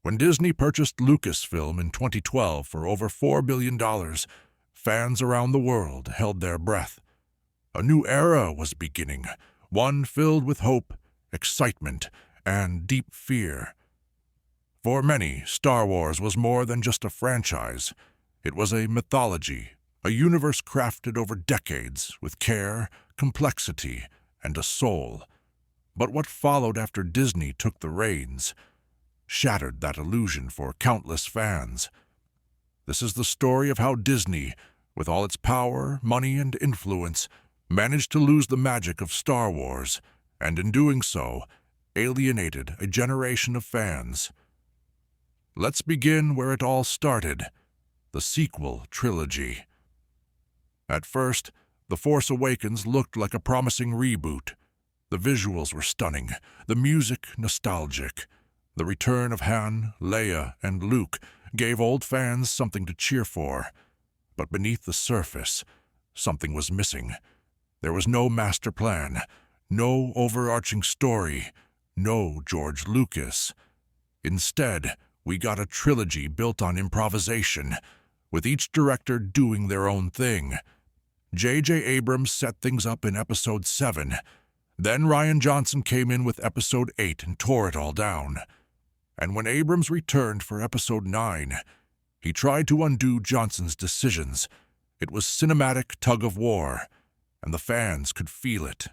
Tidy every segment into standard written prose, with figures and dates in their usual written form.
When Disney purchased Lucasfilm in 2012 for over $4 billion, fans around the world held their breath. A new era was beginning, one filled with hope, excitement, and deep fear. For many, Star Wars was more than just a franchise. It was a mythology, a universe crafted over decades with care, complexity, and a soul. But what followed after Disney took the reins shattered that illusion for countless fans. This is the story of how Disney, with all its power, money, and influence, managed to lose the magic of Star Wars, and in doing so, alienated a generation of fans. Let's begin where it all started, the sequel trilogy. At first, The Force Awakens looked like a promising reboot. The visuals were stunning, the music nostalgic. The return of Han, Leia, and Luke gave old fans something to cheer for. But beneath the surface, something was missing. There was no master plan, no overarching story, no George Lucas. Instead, we got a trilogy built on improvisation, with each director doing their own thing. J.J. Abrams set things up in Episode 7. Then Rian Johnson came in with Episode 8 and tore it all down. And when Abrams returned for Episode 9, he tried to undo Johnson's decisions. It was cinematic tug-of-war, and the fans could feel it.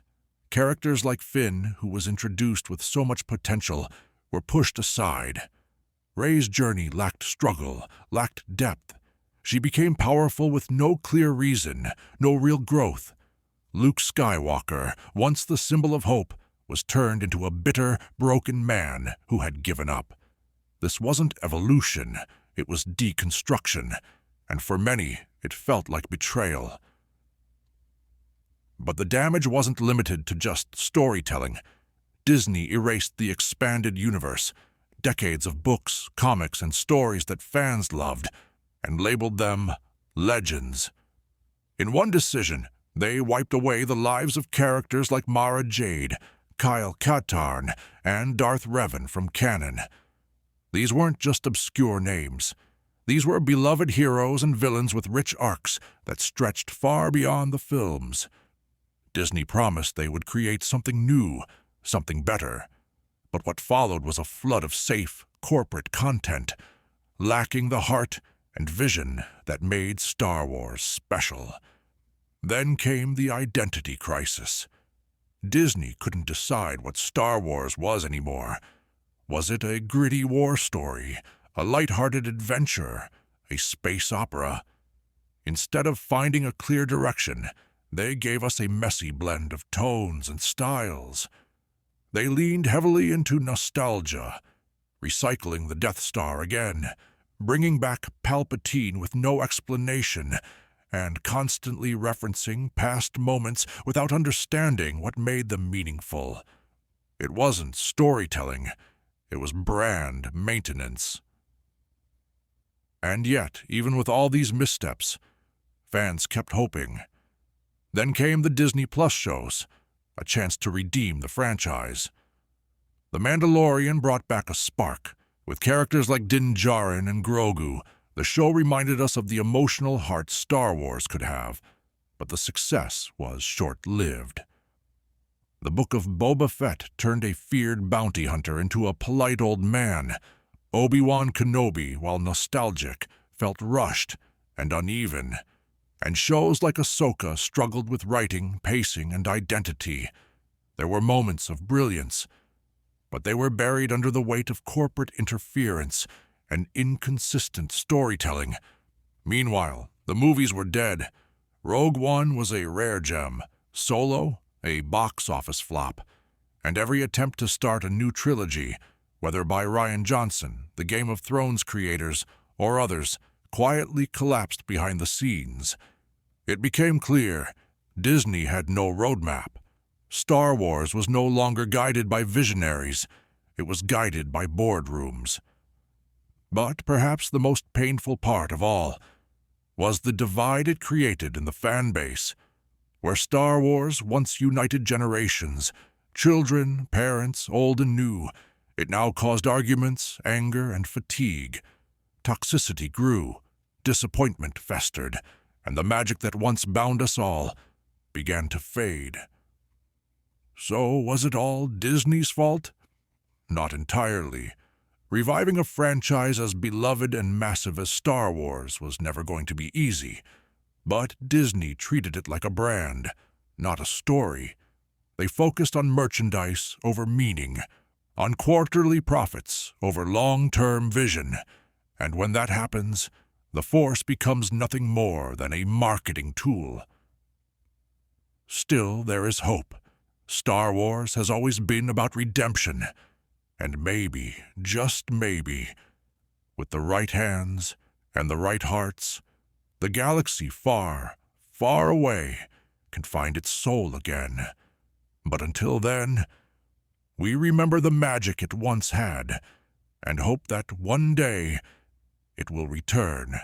Characters like Finn, who was introduced with so much potential, were pushed aside. Rey's journey lacked struggle, lacked depth. She became powerful with no clear reason, no real growth. Luke Skywalker, once the symbol of hope, was turned into a bitter, broken man who had given up. This wasn't evolution, it was deconstruction, and for many, it felt like betrayal. But the damage wasn't limited to just storytelling. Disney erased the expanded universe, decades of books, comics, and stories that fans loved, and labeled them legends. In one decision, they wiped away the lives of characters like Mara Jade, Kyle Katarn, and Darth Revan from canon. These weren't just obscure names. These were beloved heroes and villains with rich arcs that stretched far beyond the films. Disney promised they would create something new, something better. But what followed was a flood of safe, corporate content, lacking the heart and vision that made Star Wars special. Then came the identity crisis. Disney couldn't decide what Star Wars was anymore. Was it a gritty war story, a light-hearted adventure, a space opera? Instead of finding a clear direction, they gave us a messy blend of tones and styles. They leaned heavily into nostalgia, recycling the Death Star again, bringing back Palpatine with no explanation, and constantly referencing past moments without understanding what made them meaningful. It wasn't storytelling, it was brand maintenance. And yet, even with all these missteps, fans kept hoping. Then came the Disney Plus shows, a chance to redeem the franchise. The Mandalorian brought back a spark. With characters like Din Djarin and Grogu, the show reminded us of the emotional heart Star Wars could have, but the success was short-lived. The Book of Boba Fett turned a feared bounty hunter into a polite old man. Obi-Wan Kenobi, while nostalgic, felt rushed and uneven. And shows like Ahsoka struggled with writing, pacing, and identity. There were moments of brilliance, but they were buried under the weight of corporate interference and inconsistent storytelling. Meanwhile, the movies were dead. Rogue One was a rare gem, Solo a box office flop, and every attempt to start a new trilogy, whether by Rian Johnson, the Game of Thrones creators, or others, quietly collapsed behind the scenes. It became clear Disney had no roadmap. Star Wars was no longer guided by visionaries, it was guided by boardrooms. But perhaps the most painful part of all was the divide it created in the fan base. Where Star Wars once united generations, children, parents, old and new, It now caused arguments, anger, and fatigue. Toxicity grew, disappointment festered, and the magic that once bound us all began to fade. So was it all Disney's fault? Not entirely. Reviving a franchise as beloved and massive as Star Wars was never going to be easy, but Disney treated it like a brand, not a story. They focused on merchandise over meaning, on quarterly profits over long-term vision, and when that happens, the Force becomes nothing more than a marketing tool. Still, there is hope. Star Wars has always been about redemption, and maybe, just maybe, with the right hands and the right hearts, the galaxy far, far away can find its soul again. But until then, we remember the magic it once had, and hope that one day it will return.